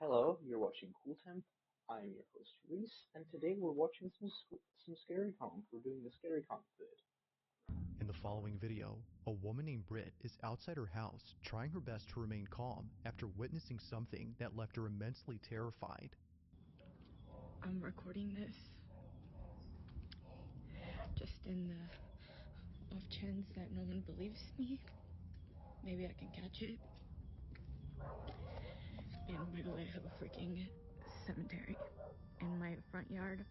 Hello, you're watching Cool Temp. I'm your host Reese, and today we're watching some scary comp. We're doing the scary comp vid. In the following video, a woman named Britt is outside her house trying her best to remain calm after witnessing something that left her immensely terrified. I'm recording this just in the off chance that no one believes me. Maybe I can catch it. And by the way, I have a freaking cemetery in my front yard,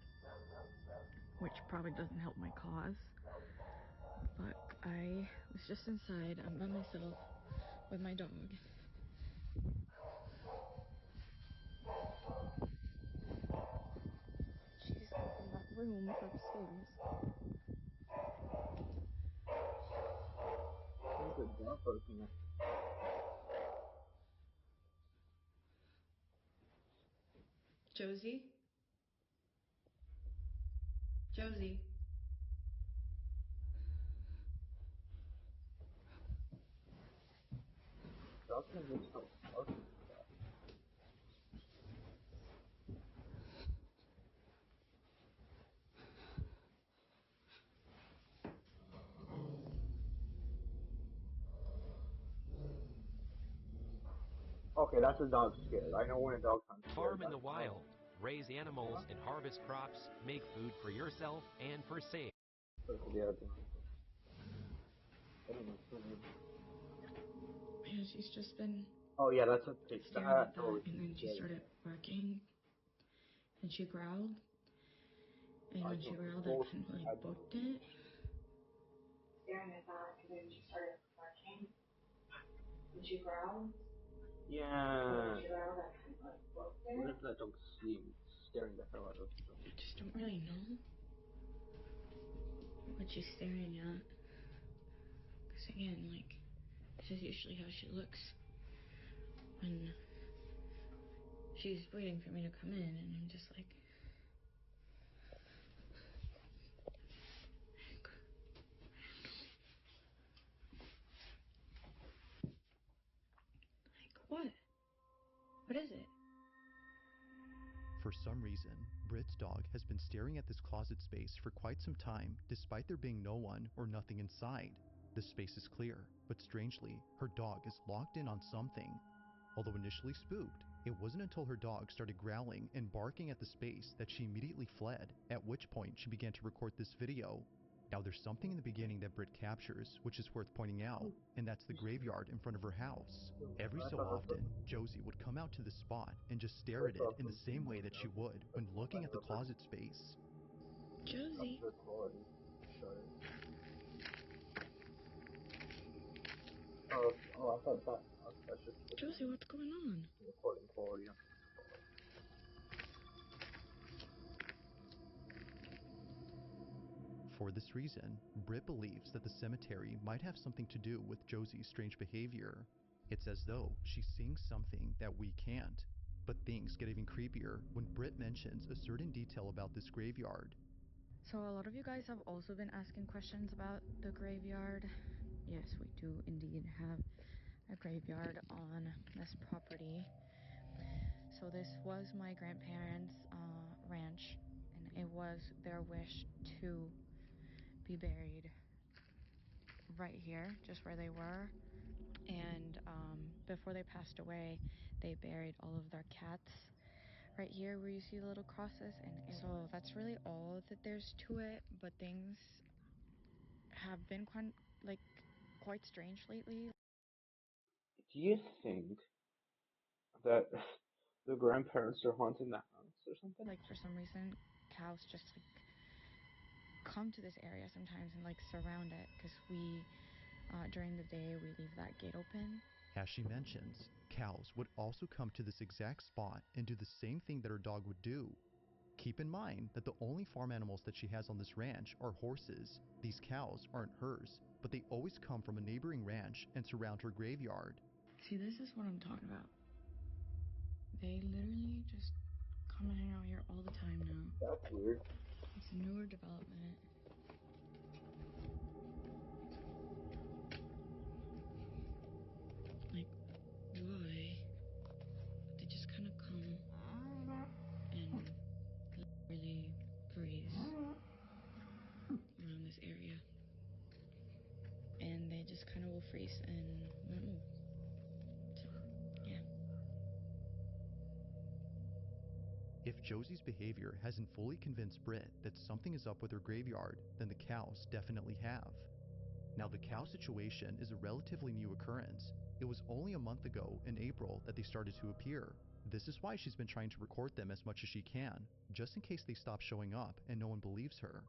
which probably doesn't help my cause. But I was just inside. I'm by myself with my dog. She's in that room upstairs. There's a dog barking. Josie? Josie? Dog can just start barking. Okay, that's a dog scared. I know when a dog sounds scared. Farm in the wild, raise animals and harvest crops, make food for yourself and for sale. Yeah, she's just been Oh yeah, that's a pig. staring at that, and then she started barking, and she growled, and when she growled, I kind of like booked it. Staring at that, and then she started barking, and she growled. Yeah. And when she growled, I kind of like booked it. What if that dog staring the hell out of you? I just don't really know what she's staring at. Because again, like, this is usually how she looks when she's waiting for me to come in, and I'm just like, what? What is it? For some reason, Britt's dog has been staring at this closet space for quite some time despite there being no one or nothing inside. The space is clear, but strangely, her dog is locked in on something. Although initially spooked, it wasn't until her dog started growling and barking at the space that she immediately fled, at which point she began to record this video. Now there's something in the beginning that Britt captures which is worth pointing out, and that's the graveyard in front of her house. Every so often, Josie would come out to the spot and just stare at it in the same way that she would when looking at the closet space. Josie? I thought that's just Josie, what's going on? recording quality. For this reason, Britt believes that the cemetery might have something to do with Josie's strange behavior. It's as though she's seeing something that we can't. But things get even creepier when Britt mentions a certain detail about this graveyard. So a lot of you guys have also been asking questions about the graveyard. Yes, we do indeed have a graveyard on this property. So this was my grandparents' ranch, and it was their wish to be buried right here, just where they were. And before they passed away, they buried all of their cats right here where you see the little crosses. And so that's really all that there's to it. But things have been quite strange lately. Do you think that the grandparents are haunting the house or something? Like, for some reason, cows just like come to this area sometimes and like surround it, because we during the day we leave that gate open. As she mentions, cows would also come to this exact spot and do the same thing that her dog would do. Keep in mind that the only farm animals that she has on this ranch are horses. These cows aren't hers, but they always come from a neighboring ranch and surround her graveyard. See, this is what I'm talking about. They literally just come and hang out here all the time now. That's weird. It's a newer development. Like, why? They just kind of come freeze and won't move. So, yeah. If Josie's behavior hasn't fully convinced Britt that something is up with her graveyard, then the cows definitely have. Now, the cow situation is a relatively new occurrence. It was only a month ago in April that they started to appear. This is why she's been trying to record them as much as she can, just in case they stop showing up and no one believes her.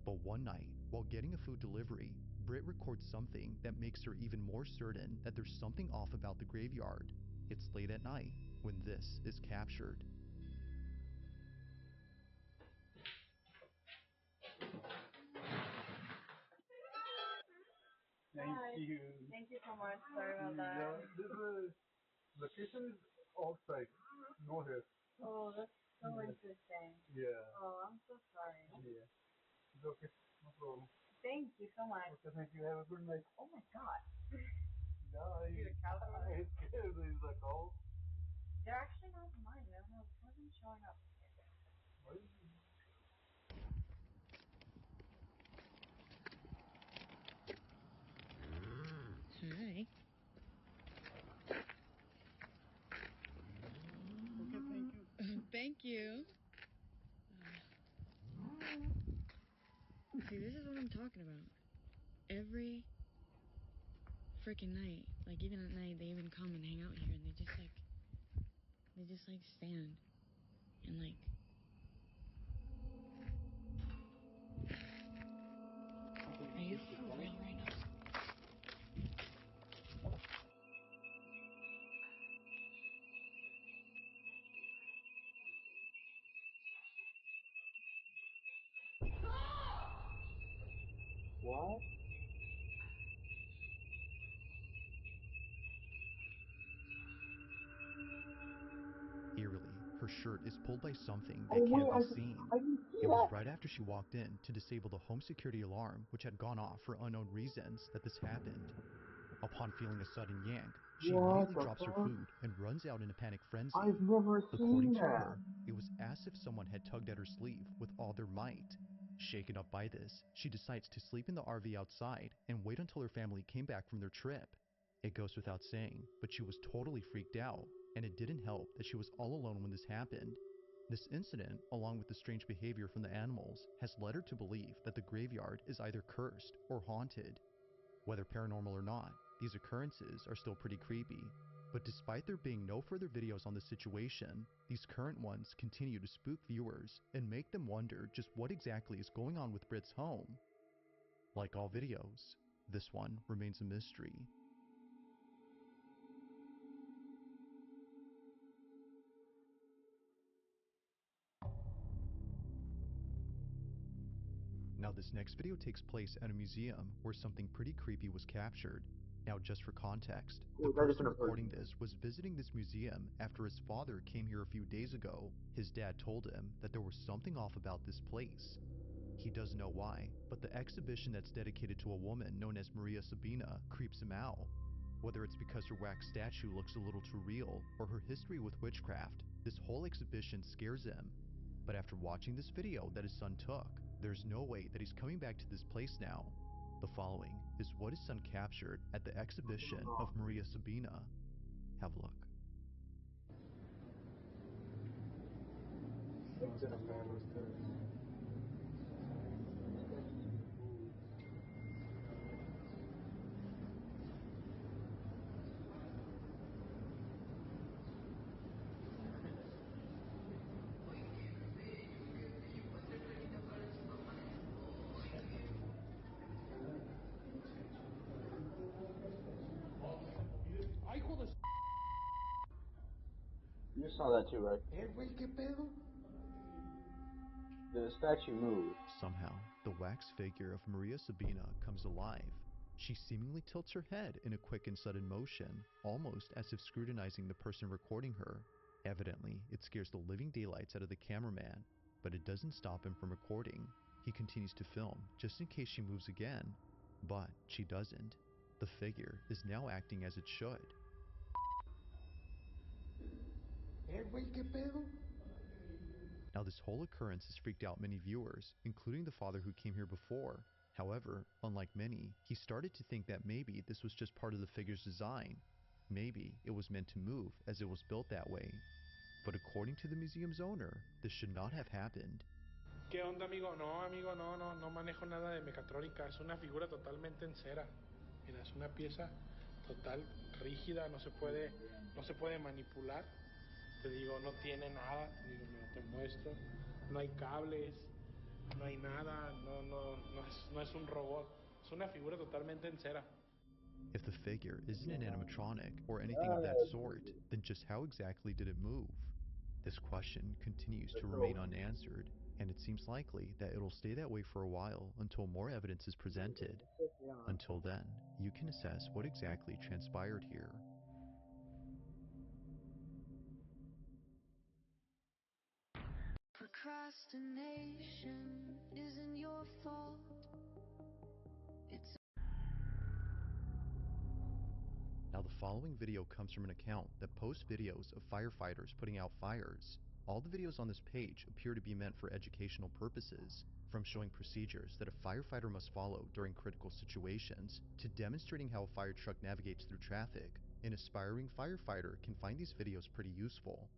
But one night, while getting a food delivery, Britt records something that makes her even more certain that there's something off about the graveyard. It's late at night when this is captured. Thank you. Thank you so much. Sorry about that. Yeah, this location is outside, no here. Oh, that's so Yeah. interesting. Yeah. Oh, I'm so sorry. Yeah. It's okay. No problem. Thank you so much. Okay, thank you. Have a good night. Oh my God. Yeah, You're a cow. I scared is a cow. They're actually not mine. I don't know. It wasn't showing up. What is Hi. Okay, thank you. Thank you. See, this is what I'm talking about. Every freaking night, like even at night, they even come and hang out here, and they just like stand and like. Are you for real right now? What? Eerily, her shirt is pulled by something Oh that wait, can't be seen. I didn't see It was that. right after she walked in to disable the home security alarm, which had gone off for unknown reasons, that this happened. Upon feeling a sudden yank, she What immediately the drops her fuck? food and runs out in a panic I've frenzy. never According seen to that. her, it was as if someone had tugged at her sleeve with all their might. Shaken up by this, she decides to sleep in the RV outside and wait until her family came back from their trip. It goes without saying, but she was totally freaked out, and it didn't help that she was all alone when this happened. This incident, along with the strange behavior from the animals, has led her to believe that the graveyard is either cursed or haunted. Whether paranormal or not, these occurrences are still pretty creepy. But despite there being no further videos on the situation, these current ones continue to spook viewers and make them wonder just what exactly is going on with Britt's home. Like all videos, this one remains a mystery. Now this next video takes place at a museum where something pretty creepy was captured. Now just for context, the person recording this was visiting this museum after his father came here a few days ago. His dad told him that there was something off about this place. He doesn't know why, but the exhibition that's dedicated to a woman known as Maria Sabina creeps him out. Whether it's because her wax statue looks a little too real or her history with witchcraft, this whole exhibition scares him. But after watching this video that his son took, there's no way that he's coming back to this place now. The following is what his son captured at the exhibition of Maria Sabina. Have a look. You saw that too, right? The statue moved. Somehow, the wax figure of Maria Sabina comes alive. She seemingly tilts her head in a quick and sudden motion, almost as if scrutinizing the person recording her. Evidently, it scares the living daylights out of the cameraman, but it doesn't stop him from recording. He continues to film, just in case she moves again. But she doesn't. The figure is now acting as it should. Now this whole occurrence has freaked out many viewers, including the father who came here before. However, unlike many, he started to think that maybe this was just part of the figure's design. Maybe it was meant to move as it was built that way. But according to the museum's owner, this should not have happened. ¿Qué onda, amigo? No, amigo, no manejo nada de mecatrónica. Es una figura totalmente en cera. Mira, es una pieza total rígida, no se puede manipular. Te digo, no tiene nada. Te digo, mira, te muestro. No hay cables, no hay nada, no es un robot. Es una figura totalmente en cera. If the figure isn't an animatronic or anything of that sort, then just how exactly did it move? This question continues to remain unanswered, and it seems likely that it'll stay that way for a while until more evidence is presented. Until then, you can assess what exactly transpired here. Procrastination isn't your fault. Now the following video comes from an account that posts videos of firefighters putting out fires. All the videos on this page appear to be meant for educational purposes, from showing procedures that a firefighter must follow during critical situations, to demonstrating how a fire truck navigates through traffic. An aspiring firefighter can find these videos pretty useful.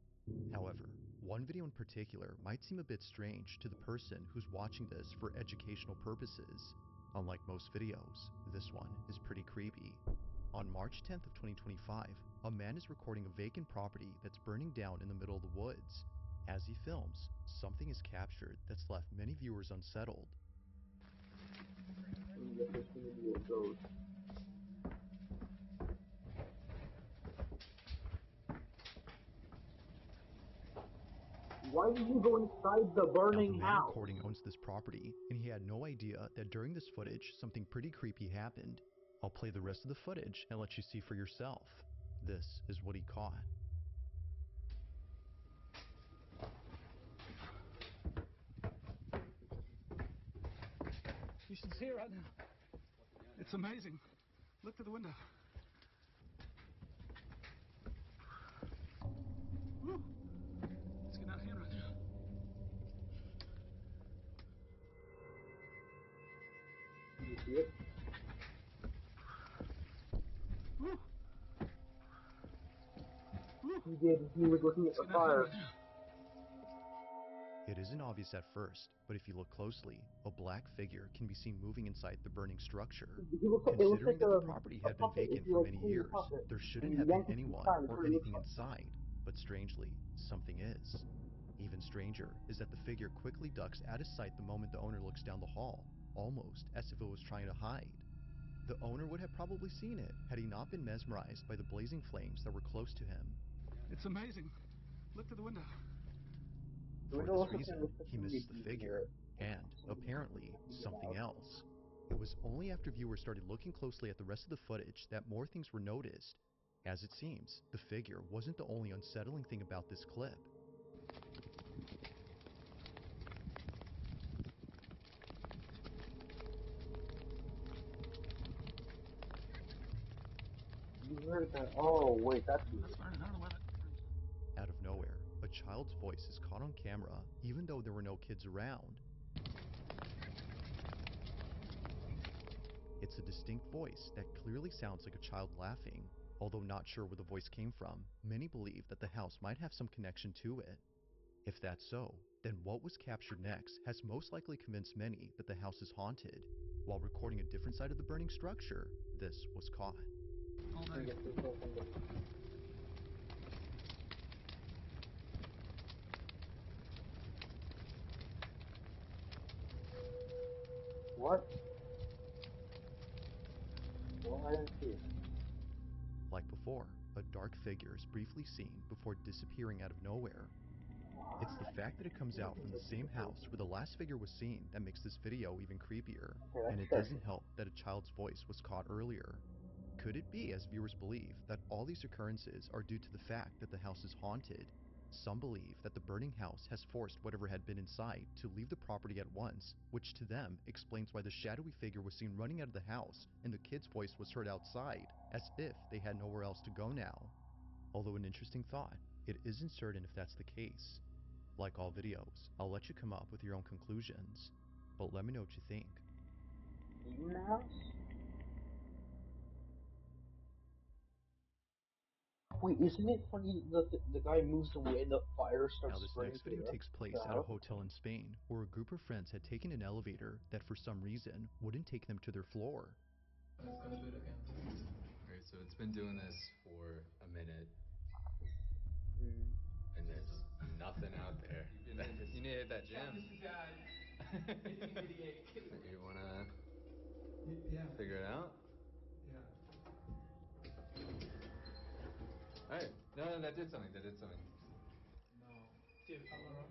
However, one video in particular might seem a bit strange to the person who's watching this for educational purposes. Unlike most videos, this one is pretty creepy. On March 10th of 2025, a man is recording a vacant property that's burning down in the middle of the woods. As he films, something is captured that's left many viewers unsettled. Why did you go inside the burning The man house? recording owns this property, and he had no idea that during this footage, something pretty creepy happened. I'll play the rest of the footage and let you see for yourself. This is what he caught. You should see it right now. It's amazing. Look to the window. Woo. It's getting out of hand right now. You see it? Woo. Woo. He did. He was looking at the fire. It isn't obvious at first, but if you look closely, a black figure can be seen moving inside the burning structure. Considering that the property had been vacant for many years, there shouldn't have been anyone or anything inside. But strangely, something is. Even stranger is that the figure quickly ducks out of sight the moment the owner looks down the hall, almost as if it was trying to hide. The owner would have probably seen it had he not been mesmerized by the blazing flames that were close to him. It's amazing. Look to the window. For this reason, he misses the figure, and, apparently, something else. It was only after viewers started looking closely at the rest of the footage that more things were noticed. As it seems, the figure wasn't the only unsettling thing about this clip. You heard that? Oh, wait, that's Out of nowhere, a child's voice is caught on camera, even though there were no kids around. It's a distinct voice that clearly sounds like a child laughing. Although not sure where the voice came from, many believe that the house might have some connection to it. If that's so, then what was captured next has most likely convinced many that the house is haunted. While recording a different side of the burning structure, this was caught. What? Well, I didn't see it. Like before, a dark figure is briefly seen before disappearing out of nowhere. It's the fact that it comes out from the same house where the last figure was seen that makes this video even creepier, and it doesn't help that a child's voice was caught earlier. Could it be, as viewers believe, that all these occurrences are due to the fact that the house is haunted? Some believe that the burning house has forced whatever had been inside to leave the property at once, which to them explains why the shadowy figure was seen running out of the house and the kid's voice was heard outside, as if they had nowhere else to go now. Although an interesting thought, it isn't certain if that's the case. Like all videos, I'll let you come up with your own conclusions, but let me know what you think. Mouse? Wait, isn't it funny that the guy moves away and the fire starts Now this spreading next through video there? takes place The at a house? hotel in Spain where a group of friends had taken an elevator that for some reason wouldn't take them to their floor. It's gonna do it again. Alright, so it's been doing this for a minute. And there's nothing out there. You need to hit that jam. You wanna figure it out? Yeah. Alright. No, that did something. No. Dude, I don't know.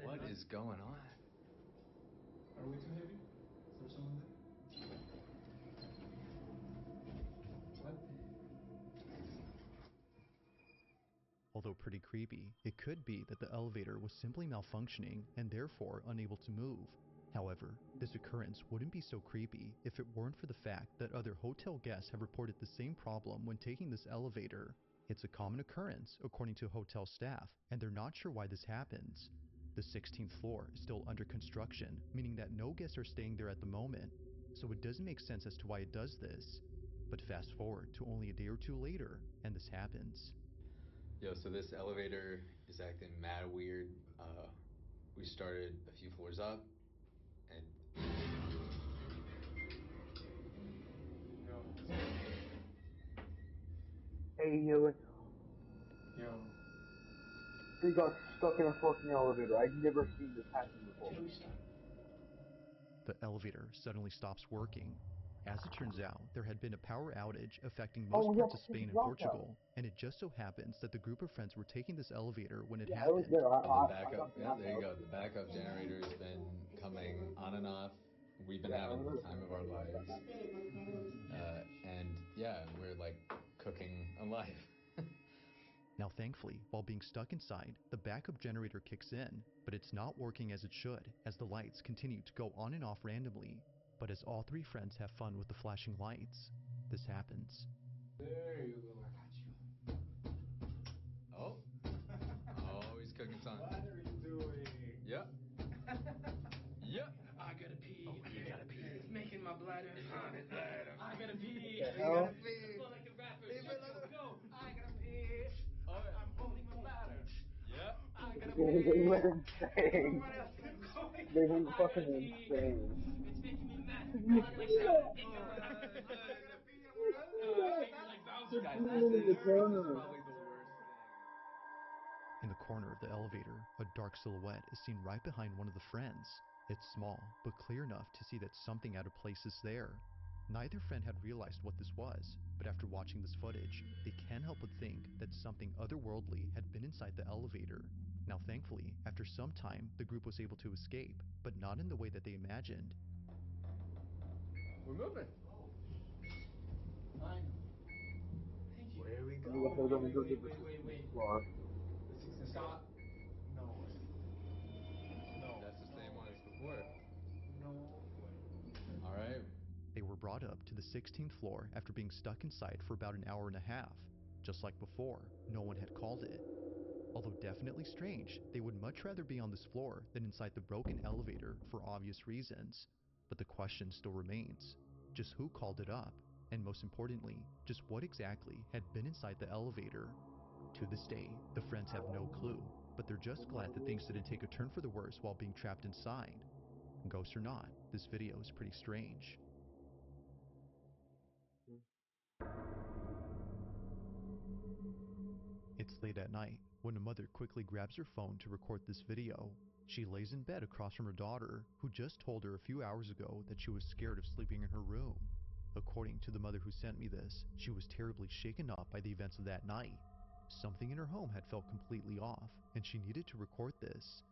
What is going on? Are we too heavy? Is there someone there? What? Although pretty creepy, it could be that the elevator was simply malfunctioning and therefore unable to move. However, this occurrence wouldn't be so creepy if it weren't for the fact that other hotel guests have reported the same problem when taking this elevator. It's a common occurrence, according to hotel staff, and they're not sure why this happens. The 16th floor is still under construction, meaning that no guests are staying there at the moment, so it doesn't make sense as to why it does this. But fast forward to only a day or two later, and this happens. Yo, so this elevator is acting mad weird. We started a few floors up, and Hey, yo. They got stuck in a fucking elevator. I've never seen this happen before. The elevator suddenly stops working. As it turns out, there had been a power outage affecting Oh, most we have parts to of take Spain the and drop down. Portugal, and it just so happens that the group of friends were taking this elevator when it Yeah, I was happened. there. the I backup, got the yeah, map there you out. go. The backup generator's been coming on and off. We've been Yeah, I having the remember. time of our lives. And yeah, we're like cooking alive. Now thankfully, while being stuck inside, the backup generator kicks in, but it's not working as it should, as the lights continue to go on and off randomly. But as all three friends have fun with the flashing lights, this happens. There you go. I got you. Oh, he's cooking something. What are you doing? Yep. Yep. I gotta pee. Oh, you gotta pee. It's making my bladder. I gotta pee. What the hell? Feel like the rapper. Go. I gotta pee. I'm holding my bladder. Yep. I gotta They pee. went insane. Everyone else keep going. They went I fucking gotta pee. insane. It's making me mad. I gotta shout. I gotta pee. Like Bowser. Guys, Peeing this in the is corner. probably the worst thing. In the corner of the elevator, a dark silhouette is seen right behind one of the friends. It's small, but clear enough to see that something out of place is there. Neither friend had realized what this was, but after watching this footage, they can't help but think that something otherworldly had been inside the elevator. Now thankfully, after some time, the group was able to escape, but not in the way that they imagined. We're moving. Fine. Thank you. Where we I go? guess they're going to go to the Wait. 16th floor. Stop. No way. No. That's the same one as before. No way. All right. They were brought up to the 16th floor after being stuck inside for about an hour and a half. Just like before, no one had called it. Although definitely strange, they would much rather be on this floor than inside the broken elevator for obvious reasons. But the question still remains, just who called it up? And most importantly, just what exactly had been inside the elevator? To this day, the friends have no clue, but they're just glad that things didn't take a turn for the worse while being trapped inside. Ghost or not, this video is pretty strange. It's late at night when a mother quickly grabs her phone to record this video. She lays in bed across from her daughter, who just told her a few hours ago that she was scared of sleeping in her room. According to the mother who sent me this, she was terribly shaken up by the events of that night. Something in her home had felt completely off, and she needed to record this.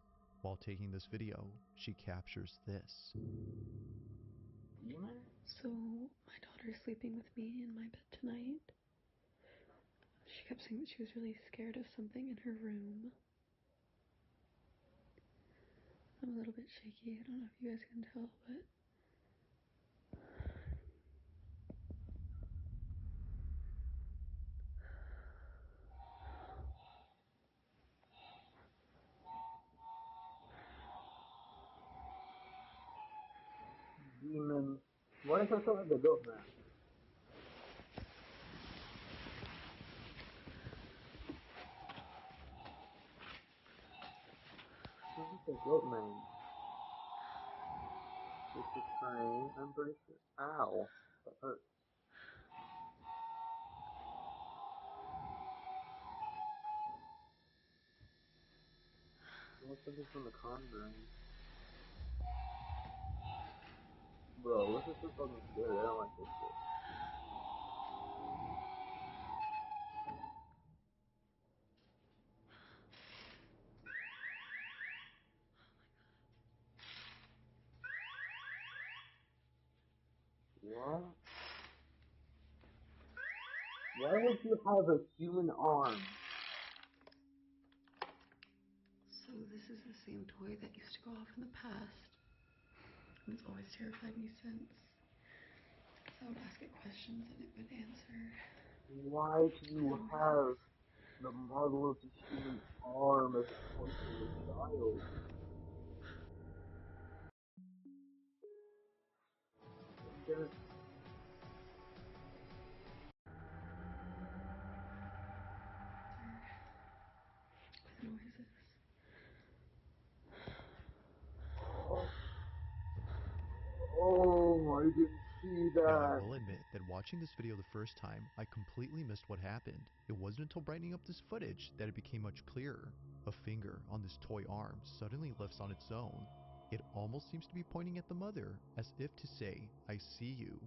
While taking this video, she captures this. So, my daughter's sleeping with me in my bed tonight. She kept saying that she was really scared of something in her room. I'm a little bit shaky. I don't know if you guys can tell, but... demon. Why is there something like the goat man? This is the goat man. This is train and braces. Ow, that hurts. What's this from the Conjuring? Bro, this is so fucking scary. I don't like this shit. What? Why would you have a human arm? So this is the same toy that used to go off in the past. And it's always terrified me since. So I would ask it questions and it would answer. Why do you have the model of the human arm as a toy for your child? There's The noises. Oh, I didn't see that. Now, I will admit that watching this video the first time, I completely missed what happened. It wasn't until brightening up this footage that it became much clearer. A finger on this toy arm suddenly lifts on its own. It almost seems to be pointing at the mother, as if to say, "I see you."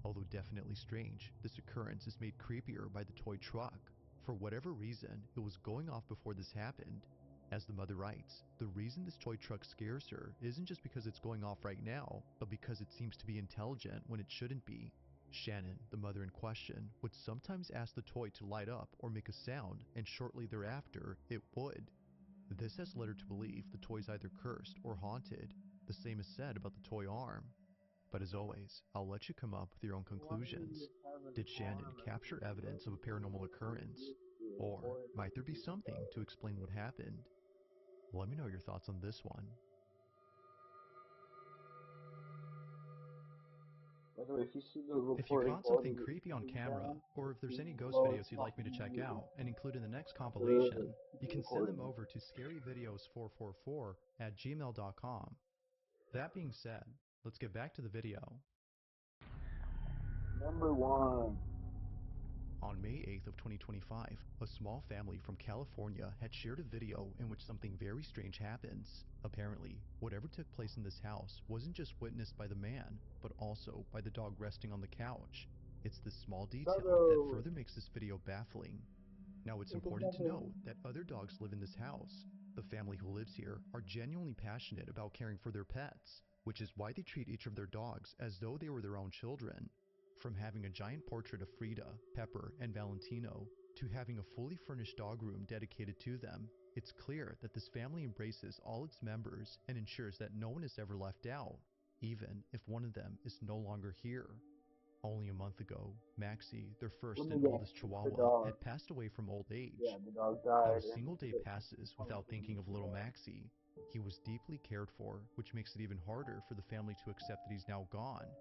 Although definitely strange, this occurrence is made creepier by the toy truck. For whatever reason, it was going off before this happened. As the mother writes, the reason this toy truck scares her isn't just because it's going off right now, but because it seems to be intelligent when it shouldn't be. Shannon, the mother in question, would sometimes ask the toy to light up or make a sound, and shortly thereafter, it would. This has led her to believe the toy's either cursed or haunted. The same is said about the toy arm. But as always, I'll let you come up with your own conclusions. Did Shannon capture evidence of a paranormal occurrence? Or might there be something to explain what happened? Let me know your thoughts on this one. By the way, if you see the If you recording caught something quality creepy on is camera, down, or if there's any ghost well, videos it's you'd not like me to check you. out and include in the next Keep compilation, you can send them recording. over to scaryvideos444@gmail.com. That being said, let's get back to the video. Number 1. On May 8th of 2025, a small family from California had shared a video in which something very strange happens. Apparently, whatever took place in this house wasn't just witnessed by the man, but also by the dog resting on the couch. It's this small detail that further makes this video baffling. Now, it's important to note that other dogs live in this house. The family who lives here are genuinely passionate about caring for their pets, which is why they treat each of their dogs as though they were their own children. From having a giant portrait of Frida, Pepper, and Valentino, to having a fully furnished dog room dedicated to them, it's clear that this family embraces all its members and ensures that no one is ever left out, even if one of them is no longer here. Only a month ago, Maxie, their first and oldest Chihuahua, had passed away from old age. Yeah, the dog died. Not a single day passes without thinking of little Maxie. He was deeply cared for, which makes it even harder for the family to accept that he's now gone.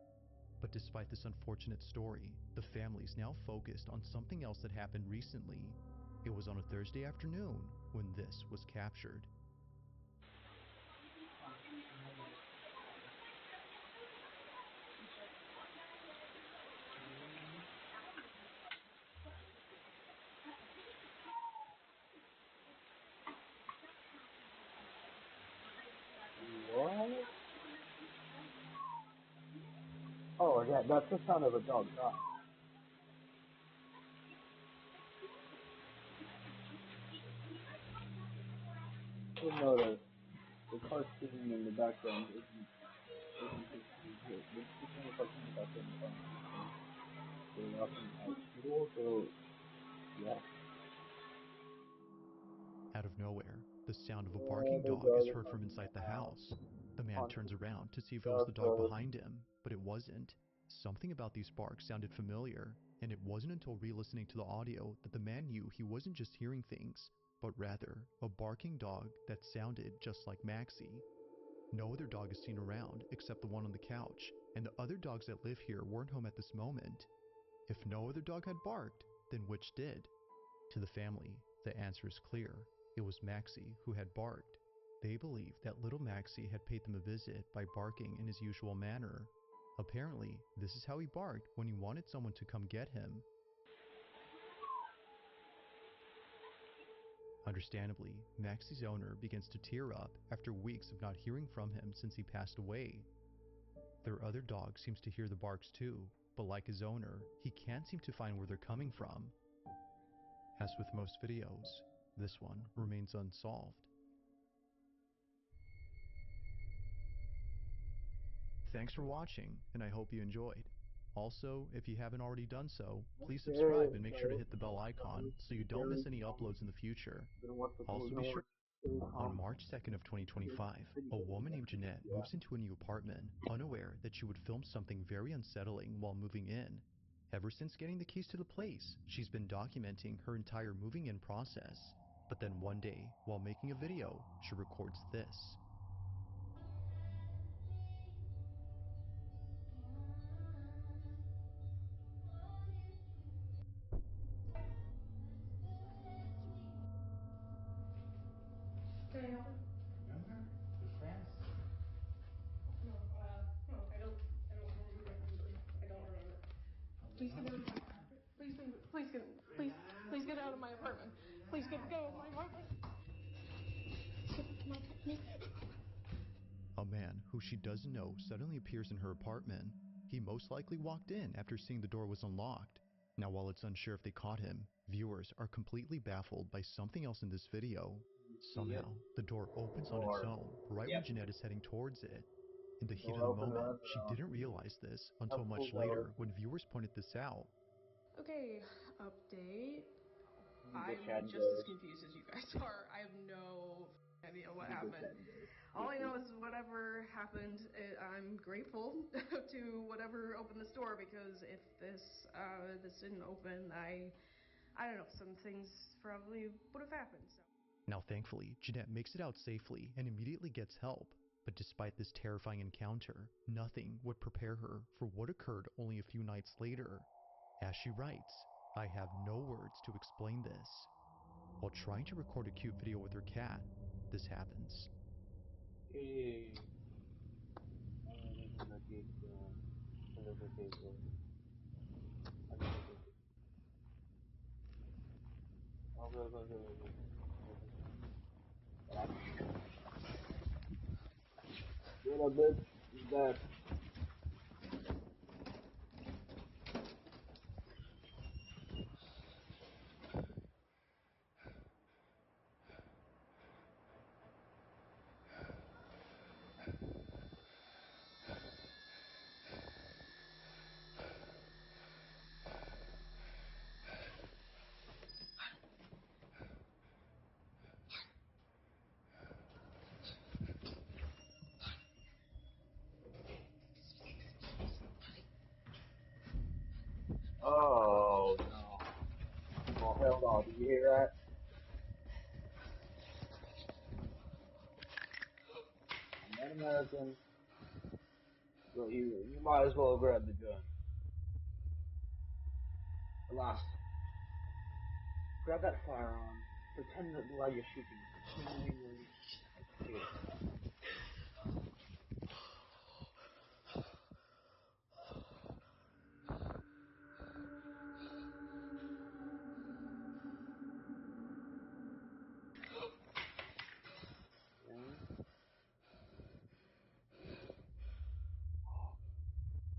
But despite this unfortunate story, the family's now focused on something else that happened recently. It was on a Thursday afternoon when this was captured. What? Oh, yeah, that's the sound of a dog dying. You'll notice the cartoon in the background isn't just good. There's just no cartoon in the background. They're walking hospital, so yeah. Out of nowhere, the sound of a barking dog is heard from inside the house. The man turns around to see if it was the dog behind him, but it wasn't. Something about these barks sounded familiar, and it wasn't until re-listening to the audio that the man knew he wasn't just hearing things, but rather a barking dog that sounded just like Maxie. No other dog is seen around except the one on the couch, and the other dogs that live here weren't home at this moment. If no other dog had barked, then which did? To the family, the answer is clear. It was Maxie who had barked. They believe that little Maxie had paid them a visit by barking in his usual manner. Apparently, this is how he barked when he wanted someone to come get him. Understandably, Maxie's owner begins to tear up after weeks of not hearing from him since he passed away. Their other dog seems to hear the barks too, but like his owner, he can't seem to find where they're coming from. As with most videos, this one remains unsolved. Thanks for watching, and I hope you enjoyed. Also, if you haven't already done so, please subscribe and make sure to hit the bell icon so you don't miss any uploads in the future. Also be sure. On March 2nd of 2025, a woman named Jeanette moves into a new apartment, unaware that she would film something very unsettling while moving in. Ever since getting the keys to the place, she's been documenting her entire moving in process. But then one day, while making a video, she records this. Can I help you? Remember? We're friends. No, no, I don't remember. I don't remember. Please get out of my apartment. Please get out of my apartment. Please get out of my apartment. A man who she doesn't know suddenly appears in her apartment. He most likely walked in after seeing the door was unlocked. Now, while it's unsure if they caught him, viewers are completely baffled by something else in this video. Somehow, the door opens on its own right when Jeanette is heading towards it. In the heat of the moment, she didn't realize this until much later when viewers pointed this out. Okay, update. I'm just as confused as you guys are. I have no idea what happened. All I know is whatever happened, I'm grateful to whatever opened this door, because if this didn't open, I don't know, some things probably would have happened. So. Now thankfully, Jeanette makes it out safely and immediately gets help. But despite this terrifying encounter, nothing would prepare her for what occurred only a few nights later. As she writes, "I have no words to explain this." While trying to record a cute video with her cat, this happens. Hey. Get a bit is that. Oh no. Oh hell no, did you hear that? I'm an American. Well, you might as well grab the gun. Alas. Grab that firearm. Pretend that while you're shooting, genuinely scared. Okay.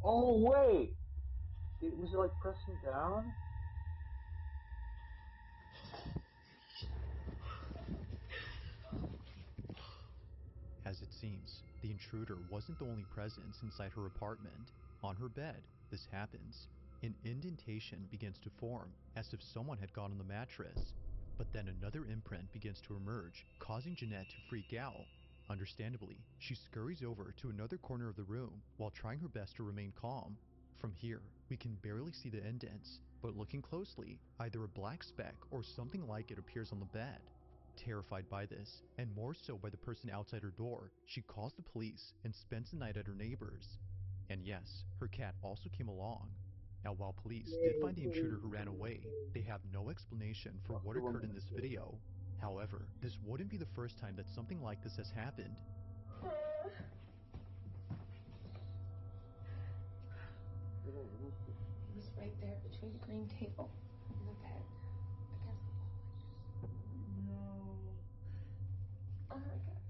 Oh wait! Was it like pressing down? As it seems, the intruder wasn't the only presence inside her apartment. On her bed, this happens. An indentation begins to form, as if someone had gone on the mattress. But then another imprint begins to emerge, causing Jeanette to freak out. Understandably, she scurries over to another corner of the room while trying her best to remain calm. From here, we can barely see the indents, but looking closely, either a black speck or something like it appears on the bed. Terrified by this, and more so by the person outside her door, she calls the police and spends the night at her neighbor's. And yes, her cat also came along. Now, while police did find the intruder who ran away, they have no explanation for what occurred in this video. However, this wouldn't be the first time that something like this has happened. It was right there between the green table and the bed, against the wall like this. No. Oh my God.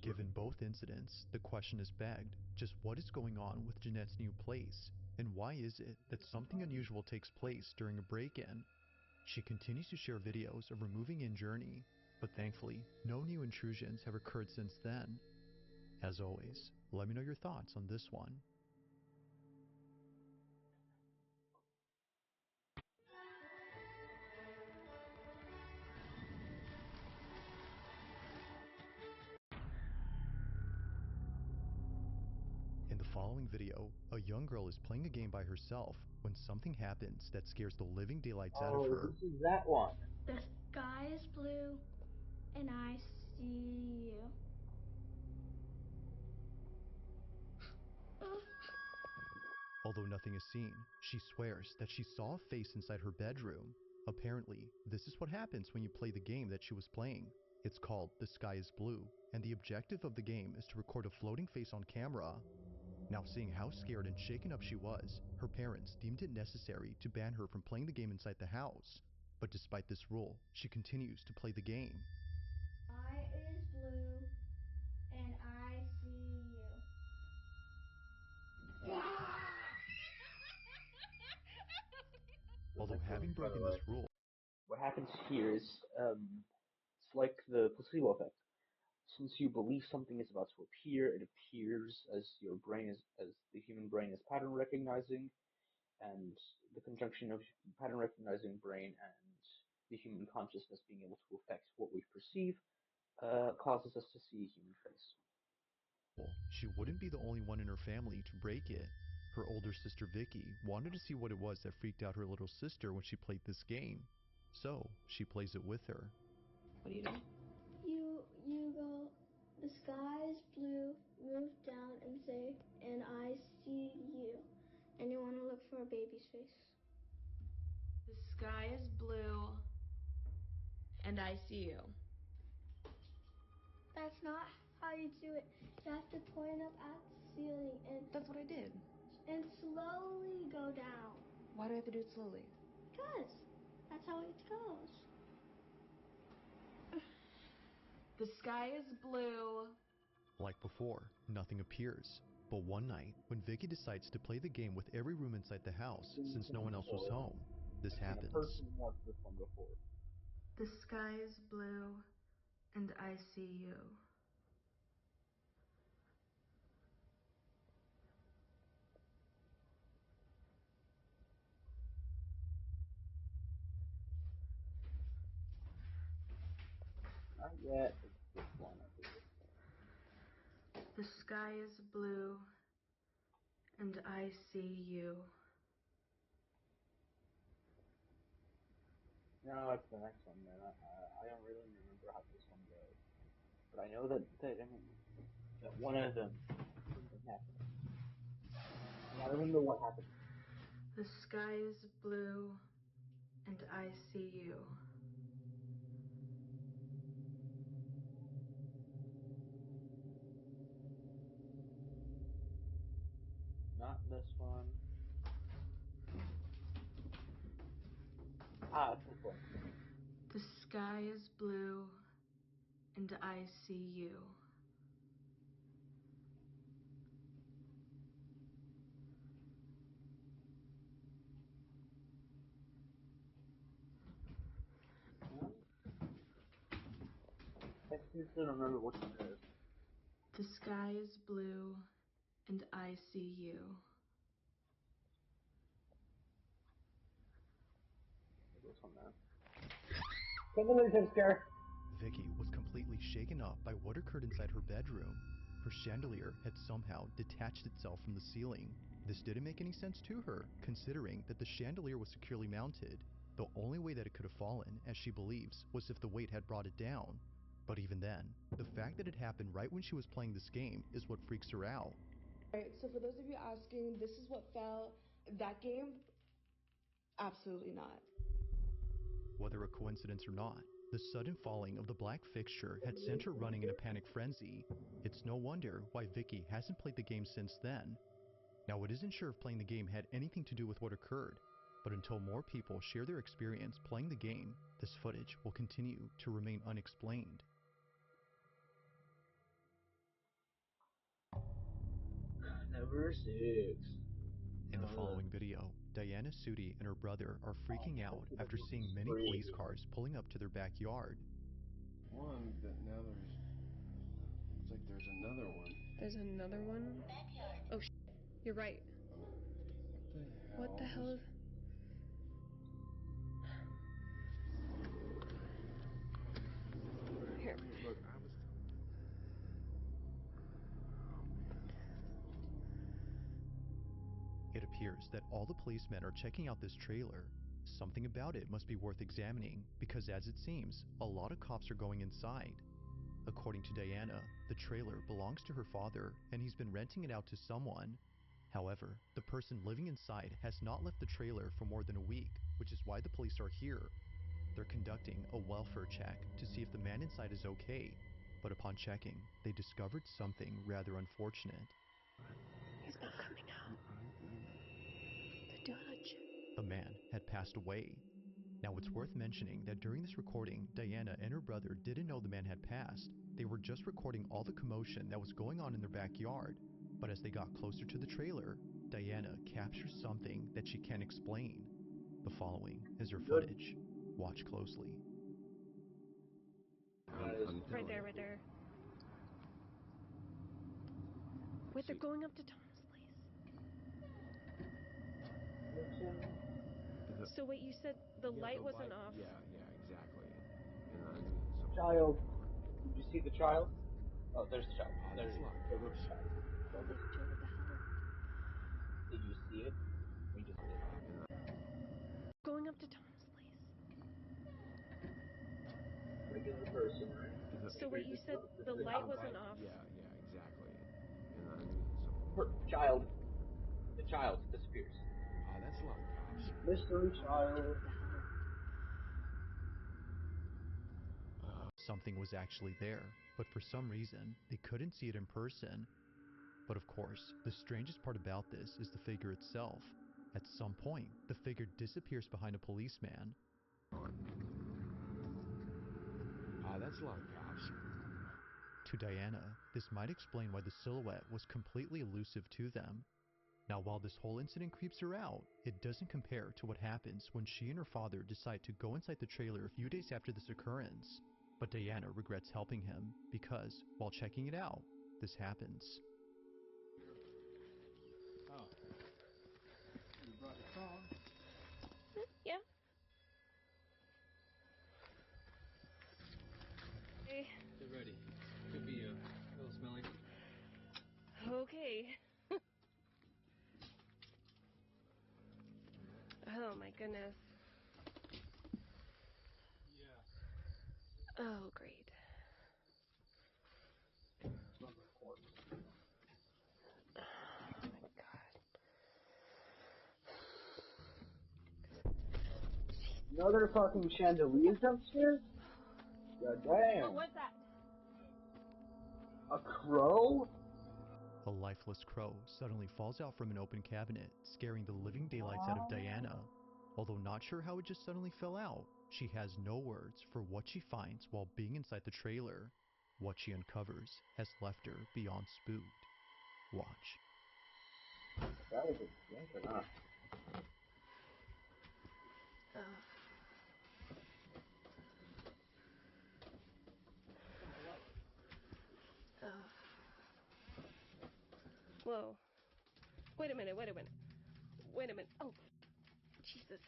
Given both incidents, the question is begged, just what is going on with Jeanette's new place? And why is it that something unusual takes place during a break-in? She continues to share videos of her moving-in journey, but thankfully, no new intrusions have occurred since then. As always, let me know your thoughts on this one. In the following video, a young girl is playing a game by herself when something happens that scares the living daylights out of her. This is that one. The sky is blue, and I see you. Although nothing is seen, she swears that she saw a face inside her bedroom. Apparently, this is what happens when you play the game that she was playing. It's called The Sky is Blue, and the objective of the game is to record a floating face on camera. Now, seeing how scared and shaken up she was, her parents deemed it necessary to ban her from playing the game inside the house. But despite this rule, she continues to play the game. Sky is blue, and I see you. Although having broken this rule, what happens here is it's like the placebo effect. Since you believe something is about to appear, it appears as the human brain is pattern recognizing, and the conjunction of pattern recognizing brain and the human consciousness being able to affect what we perceive causes us to see a human face. she wouldn't be the only one in her family to break it. Her older sister Vicky wanted to see what it was that freaked out her little sister when she played this game, so she plays it with her. What are you doing? You go, the sky is blue, move down and say, and I see you. And you want to look for a baby's face. The sky is blue, and I see you. That's not how you do it. You have to point up at the ceiling and... That's what I did. And slowly go down. Why do I have to do it slowly? Because that's how it goes. The sky is blue. Like before, nothing appears. But one night, when Vicky decides to play the game with every room inside the house since no one else was home, this happens. Watched this one before. The sky is blue, and I see you. Not yet. It's this one, I believe. The sky is blue, and I see you. No, it's the next one, man. I don't really remember how this one goes, but I know that one of them something happened. And I remember what happened. The sky is blue, and I see you. Not this one. It's this one. The sky is blue, and I see you. I seriously don't remember which one it is. The sky is blue, and I see you. This one, man. Can't believe I'm scared. Vicky was completely shaken up by what occurred inside her bedroom. Her chandelier had somehow detached itself from the ceiling. This didn't make any sense to her, considering that the chandelier was securely mounted. The only way that it could have fallen, as she believes, was if the weight had brought it down. But even then, the fact that it happened right when she was playing this game is what freaks her out. Alright, so for those of you asking, this is what fell. That game? Absolutely not. Whether a coincidence or not, the sudden falling of the black fixture had sent her running in a panic frenzy. It's no wonder why Vicky hasn't played the game since then. Now, it isn't sure if playing the game had anything to do with what occurred, but until more people share their experience playing the game, this footage will continue to remain unexplained. Number 6. In the following video, Diana Sudi and her brother are freaking out after seeing many police cars pulling up to their backyard. One, but now looks like there's another one. There's another one? Oh, you're right. What the hell is... Here. Look, I was... It appears that all the policemen are checking out this trailer. Something about it must be worth examining, because as it seems, a lot of cops are going inside. According to Diana, the trailer belongs to her father, and he's been renting it out to someone. However, the person living inside has not left the trailer for more than a week, which is why the police are here. They're conducting a welfare check to see if the man inside is okay, but upon checking, they discovered something rather unfortunate. He's not coming out. The judge. The man had passed away. Now, it's worth mentioning that during this recording, Diana and her brother didn't know the man had passed. They were just recording all the commotion that was going on in their backyard. But as they got closer to the trailer, Diana captures something that she can't explain. The following is her footage. Watch closely. Right there, right there. Wait, they're going up to Thomas' place. So wait, you said the light wasn't off? Yeah, exactly. Child. Did you see the child? Oh, there's the child. Oh, there's the child. What the hell? Did you see it? We just did. Going up to Thomas' place. Regular person, right? So wait, you said the light wasn't off? Yeah, exactly. Child. The child disappears. Oh, that's a lot of cops. Mystery child. Something was actually there, but for some reason, they couldn't see it in person. But of course, the strangest part about this is the figure itself. At some point, the figure disappears behind a policeman. That's a lot of cops. To Diana, this might explain why the silhouette was completely elusive to them. Now, while this whole incident creeps her out, it doesn't compare to what happens when she and her father decide to go inside the trailer a few days after this occurrence. But Diana regrets helping him because, while checking it out, this happens. Oh. You brought your phone? Yeah. Hey. Get ready. Could be a little smelly. Okay. Oh my goodness. Yeah. Oh, great. Oh my god. Another fucking chandelier upstairs? God damn. Oh, what's that? A crow? A lifeless crow suddenly falls out from an open cabinet, scaring the living daylights out of Diana. Although not sure how it just suddenly fell out, she has no words for what she finds while being inside the trailer. What she uncovers has left her beyond spooked. Watch. That was a stink or not? Whoa. Wait a minute. Oh, Jesus.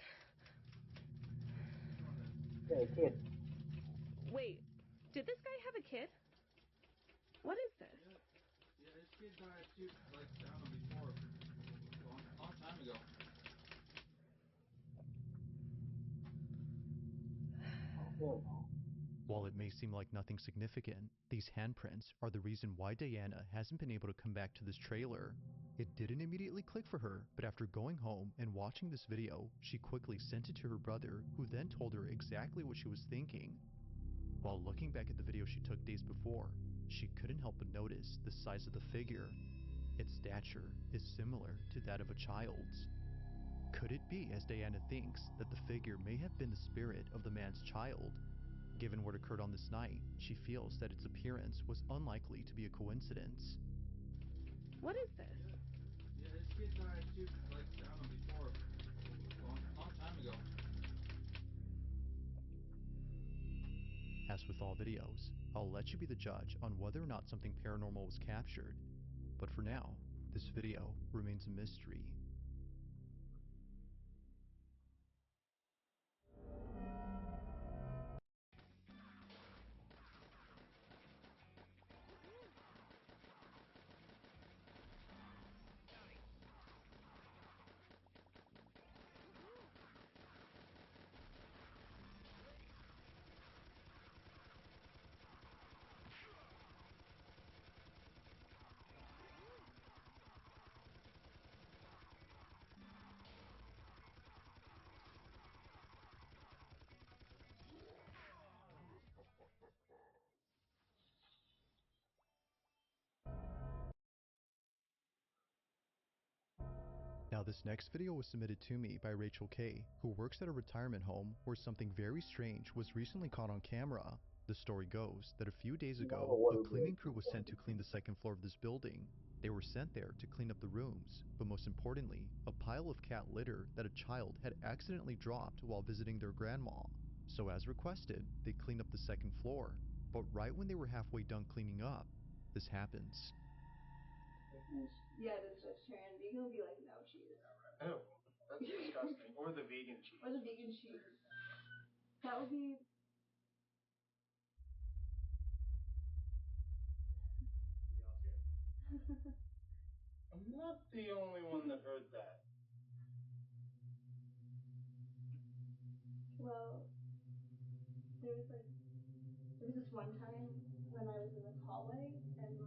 Hey, kid. Wait, did this guy have a kid? What is this? Yeah, this kid died too, like, I don't know, before. A long time ago. While it may seem like nothing significant, these handprints are the reason why Diana hasn't been able to come back to this trailer. It didn't immediately click for her, but after going home and watching this video, she quickly sent it to her brother, who then told her exactly what she was thinking. While looking back at the video she took days before, she couldn't help but notice the size of the figure. Its stature is similar to that of a child's. Could it be, as Diana thinks, that the figure may have been the spirit of the man's child? Given what occurred on this night, she feels that its appearance was unlikely to be a coincidence. What is this? Yeah, this kid died too, like, I don't know, before. A long time ago. As with all videos, I'll let you be the judge on whether or not something paranormal was captured. But for now, this video remains a mystery. Now this next video was submitted to me by Rachel K, who works at a retirement home where something very strange was recently caught on camera. The story goes that a few days ago, a cleaning crew was sent to clean the second floor of this building. They were sent there to clean up the rooms, but most importantly, a pile of cat litter that a child had accidentally dropped while visiting their grandma. So as requested, they cleaned up the second floor, but right when they were halfway done cleaning up, this happens. Yeah, this vegetarian. Vegan would be like no cheese. Ew, that's disgusting. Or the vegan cheese. Or the vegan cheese. That would be. I'm not the only one that heard that. Well, there was this one time when I was in this hallway and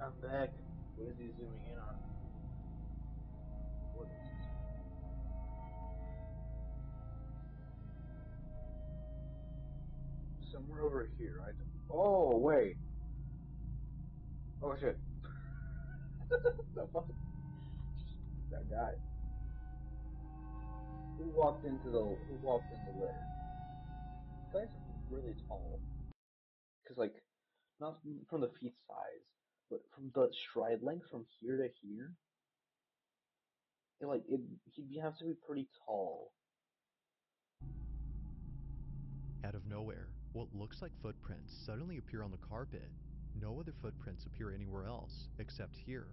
I'm back. What is he zooming in on? What is this? Somewhere over here, right? Oh, wait. Oh, shit. The fuck? That guy. Who walked in the litter? This guy's really tall. Because, like, not from the feet size, but from the stride length from here to here, he'd have to be pretty tall. Out of nowhere, what looks like footprints suddenly appear on the carpet. No other footprints appear anywhere else, except here.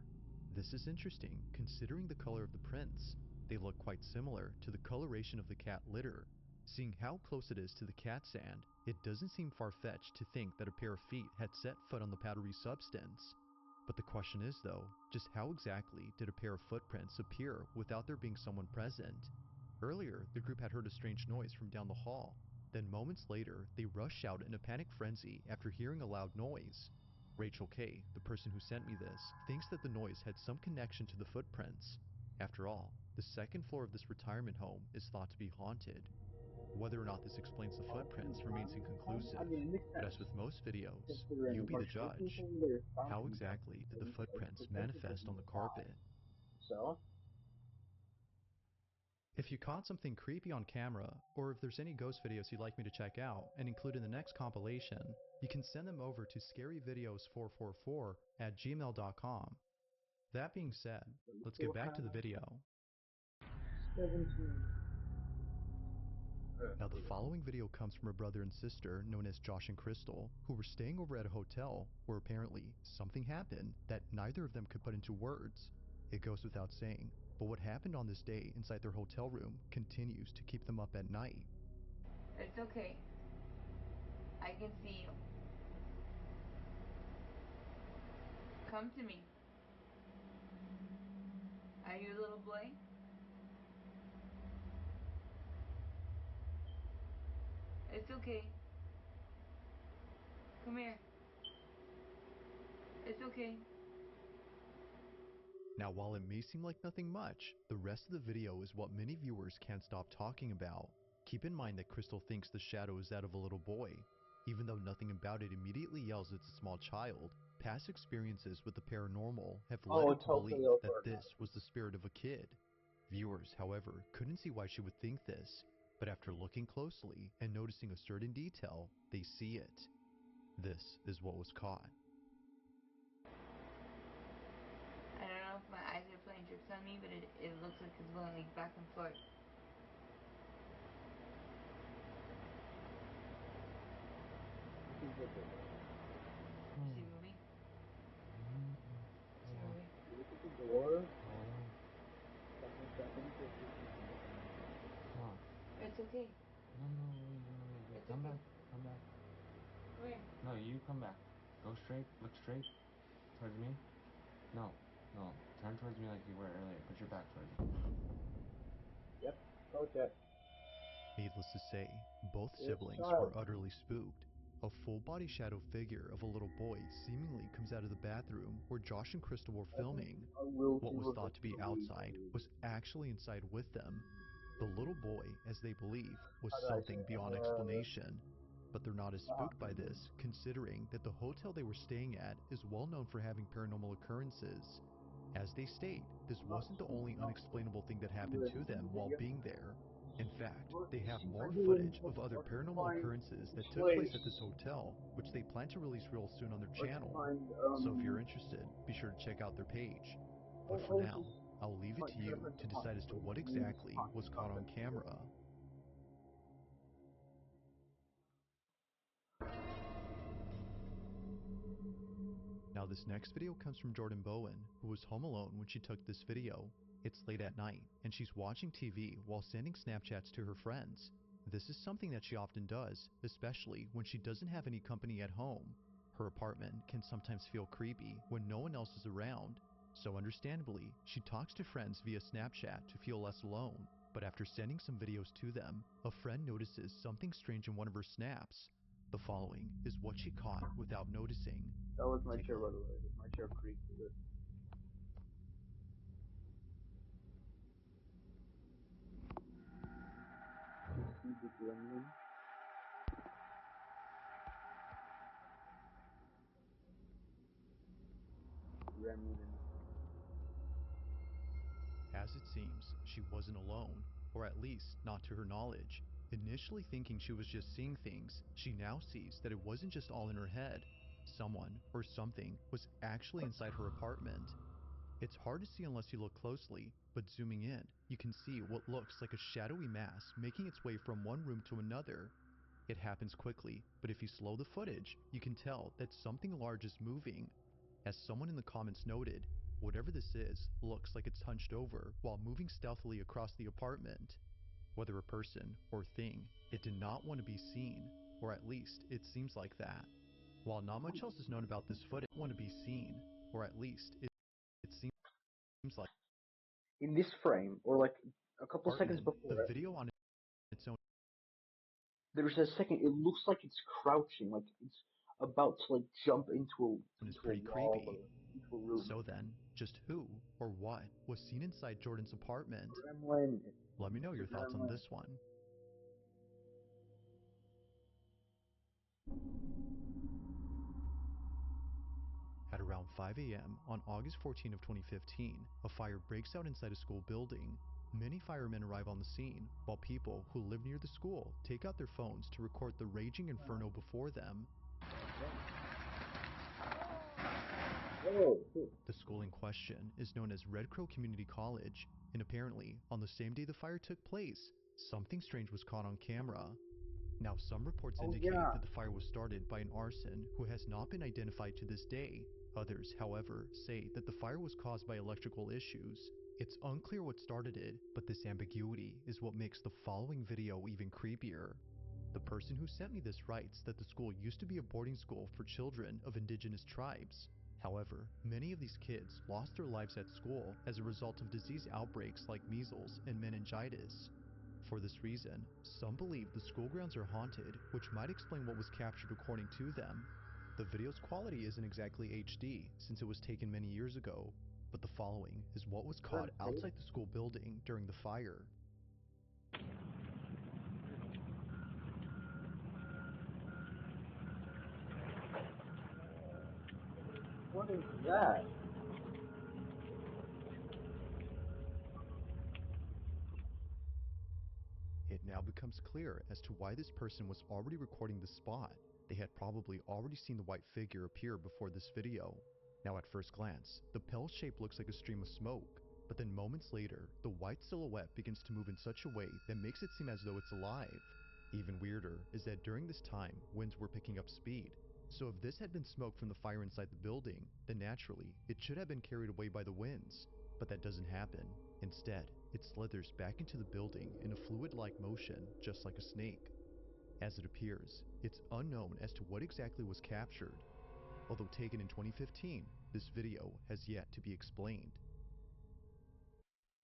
This is interesting, considering the color of the prints. They look quite similar to the coloration of the cat litter. Seeing how close it is to the cat sand, it doesn't seem far-fetched to think that a pair of feet had set foot on the powdery substance. But the question is though, just how exactly did a pair of footprints appear without there being someone present? Earlier, the group had heard a strange noise from down the hall. Then moments later, they rush out in a panic frenzy after hearing a loud noise. Rachel K, the person who sent me this, thinks that the noise had some connection to the footprints. After all, the second floor of this retirement home is thought to be haunted. Whether or not this explains the footprints remains inconclusive, but as with most videos, you be the judge. How exactly did the footprints manifest on the carpet? So? If you caught something creepy on camera, or if there's any ghost videos you'd like me to check out and include in the next compilation, you can send them over to scaryvideos444@gmail.com. That being said, let's get back to the video. 17. Now the following video comes from a brother and sister known as Josh and Crystal, who were staying over at a hotel where apparently something happened that neither of them could put into words. It goes without saying, But what happened on this day inside their hotel room continues to keep them up at night. It's okay. I can see you. Come to me. Are you a little boy? It's okay. Come here. It's okay. Now, while it may seem like nothing much, the rest of the video is what many viewers can't stop talking about. Keep in mind that Crystal thinks the shadow is that of a little boy. Even though nothing about it immediately yells it's a small child, past experiences with the paranormal have led her to believe that this was the spirit of a kid. Viewers, however, couldn't see why she would think this, but after looking closely and noticing a certain detail, they see it. This is what was caught. I don't know if my eyes are playing tricks on me, but it looks like it's going like back and forth. Is he moving? Is he moving? Look at the door. It's okay. No. Come back. Where? No, you come back. Go straight. Look straight towards me. No. Turn towards me like you were earlier. Put your back towards me. Yep. Okay. Needless to say, both siblings were utterly spooked. A full-body shadow figure of a little boy seemingly comes out of the bathroom where Josh and Crystal were filming. What was thought to be outside was actually inside with them. The little boy, as they believe, was something beyond explanation. But they're not as spooked by this, considering that the hotel they were staying at is well known for having paranormal occurrences. As they state, this wasn't the only unexplainable thing that happened to them while being there. In fact, they have more footage of other paranormal occurrences that took place at this hotel, which they plan to release real soon on their channel. So if you're interested, be sure to check out their page. But for now, I'll leave it to you to decide as to what exactly was caught on camera. Now this next video comes from Jordan Bowen, who was home alone when she took this video. It's late at night, and she's watching TV while sending Snapchats to her friends. This is something that she often does, especially when she doesn't have any company at home. Her apartment can sometimes feel creepy when no one else is around, so understandably, she talks to friends via Snapchat to feel less alone. But after sending some videos to them, a friend notices something strange in one of her snaps. The following is what she caught without noticing. That was my chair, by the way. My chair creaked a bit. As it seems, she wasn't alone, or at least not to her knowledge. Initially thinking she was just seeing things, she now sees that it wasn't just all in her head. Someone or something was actually inside her apartment. It's hard to see unless you look closely, but zooming in, you can see what looks like a shadowy mass making its way from one room to another. It happens quickly, but if you slow the footage, you can tell that something large is moving. As someone in the comments noted, whatever this is looks like it's hunched over while moving stealthily across the apartment. Whether a person or thing, it did not want to be seen, or at least it seems like that. While not much else is known about this footage, it want to be seen, or at least it seems like. In this frame, or like a couple seconds before the video on its own. There's a second. It looks like it's crouching, like it's about to like jump into a wall or into a room. So then, just who or what was seen inside Jordan's apartment? Let me know your thoughts on this one. At around 5 a.m. on August 14 of 2015, a fire breaks out inside a school building. Many firemen arrive on the scene, while people who live near the school take out their phones to record the raging inferno before them. The school in question is known as Red Crow Community College, and apparently, on the same day the fire took place, something strange was caught on camera. Now, some reports indicate that the fire was started by an arson who has not been identified to this day. Others, however, say that the fire was caused by electrical issues. It's unclear what started it, but this ambiguity is what makes the following video even creepier. The person who sent me this writes that the school used to be a boarding school for children of indigenous tribes. However, many of these kids lost their lives at school as a result of disease outbreaks like measles and meningitis. For this reason, some believe the school grounds are haunted, which might explain what was captured according to them. The video's quality isn't exactly HD since it was taken many years ago, but the following is what was caught outside the school building during the fire. What is that? It now becomes clear as to why this person was already recording the spot. They had probably already seen the white figure appear before this video. Now at first glance, the pale shape looks like a stream of smoke, but then moments later, the white silhouette begins to move in such a way that makes it seem as though it's alive. Even weirder is that during this time, winds were picking up speed. So if this had been smoke from the fire inside the building, then naturally, it should have been carried away by the winds. But that doesn't happen. Instead, it slithers back into the building in a fluid-like motion, just like a snake. As it appears, it's unknown as to what exactly was captured. Although taken in 2015, this video has yet to be explained.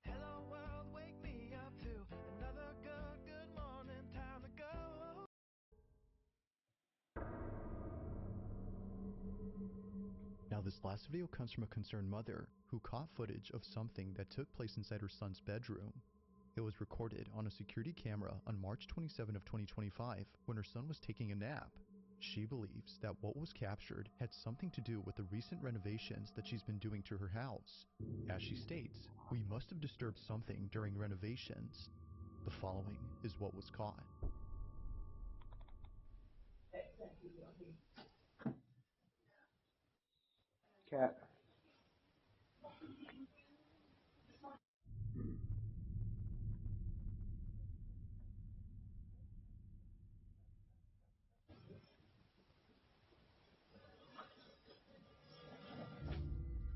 Hello world, wake me up to another good morning, time to go. Now this last video comes from a concerned mother who caught footage of something that took place inside her son's bedroom. It was recorded on a security camera on March 27 of 2025 when her son was taking a nap. She believes that what was captured had something to do with the recent renovations that she's been doing to her house. As she states, we must have disturbed something during renovations. The following is what was caught. Cat.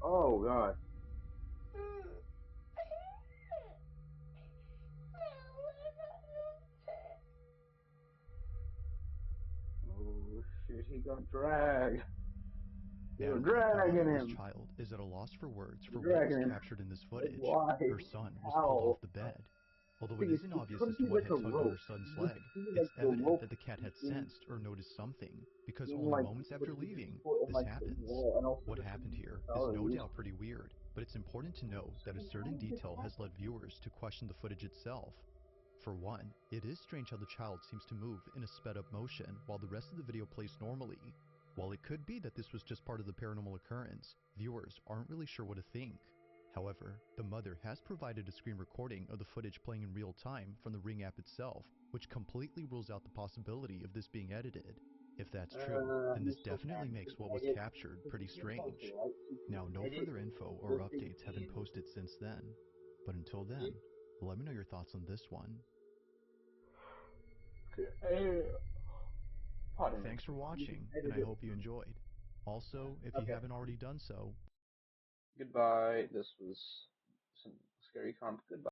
Oh god. Oh shit, he got dragged. They're Natalie, the dragging mother of this him. child, is at a loss for words for They're what was dragging him. captured in this Like, footage. why? Her son was pulled How? off the bed. Although it Thing is, isn't it obvious could as to be what like had a tugged on rope. her son's You would leg, see it's like the evident rope that the cat had in sensed or noticed something, because only like moments after leaving, put in this like the happens. wall, and also What the happened thing here is power no used. doubt pretty weird, but it's important to note that a certain detail has led viewers to question the footage itself. For one, it is strange how the child seems to move in a sped-up motion while the rest of the video plays normally. While it could be that this was just part of the paranormal occurrence, viewers aren't really sure what to think. However, the mother has provided a screen recording of the footage playing in real time from the Ring app itself, which completely rules out the possibility of this being edited. If that's true, then this definitely makes what was captured pretty strange. Now, no further info or updates have been posted since then. But until then, let me know your thoughts on this one. Thanks for watching, and I hope you enjoyed. Also, if you haven't already done so, Goodbye. This was some scary content. Goodbye.